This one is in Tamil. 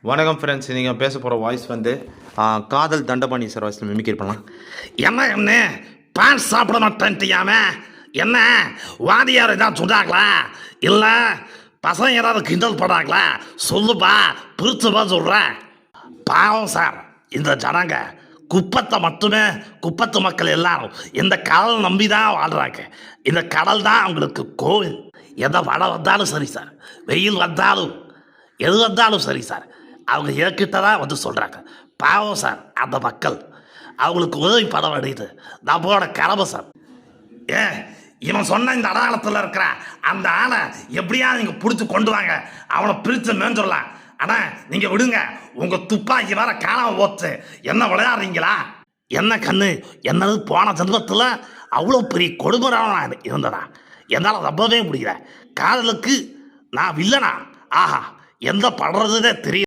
வணக்கம் ஃப்ரெண்ட்ஸ். நீங்கள் பேச போகிற வாய்ஸ் வந்து காதல் தண்டபாணி சார் வாய்ஸில் மிமிக்ரி பண்ணலாம். என்ன பான் சாப்பிட மாட்டேன்ட்டியாம? என்ன வாதியார் ஏதாவது சொன்னாங்களா? இல்லை பசங்க ஏதாவது கிண்டல் பண்ணாங்களா? சொல்லுப்பா, பிரிச்சுப்பா சொல்கிறேன். பாவம் சார், இந்த ஜனங்க குப்பத்தை மட்டுமே, குப்பத்து மக்கள் எல்லாரும் இந்த கடல் நம்பி தான் வாழ்கிறாங்க. இந்த கடல் தான் அவங்களுக்கு கோவில். எந்த மழை வந்தாலும் சரி சார், வெயில் வந்தாலும் எது வந்தாலும் சரி சார், அவங்க என்கிட்ட தான் வந்து சொல்கிறாங்க. பாவம் சார், அந்த மக்கள் அவங்களுக்கு உதவி பண்ண வேண்டியது நம்மளோட கடமை சார். இவன் சொன்ன இந்த அடையாளத்தில் இருக்கிற அந்த ஆளை எப்படியா நீங்கள் பிடிச்சி கொண்டு வாங்க, அவனை பிரித்து மேஞ்சிடலாம். ஆனால் நீங்கள் விடுங்க, உங்கள் துப்பாக்கி வேற காணாம போச்சு. என்ன விளையாடுறீங்களா? என்ன கண்ணு, என்னது போன ஜென்மத்தில் அவ்வளோ பெரிய கொடுமையான இருந்ததா? என்னால் நம்பவே முடியல. காதலுக்கு நான் வில்லனா? ஆஹா, எந்த படுறதுனே தெரியல.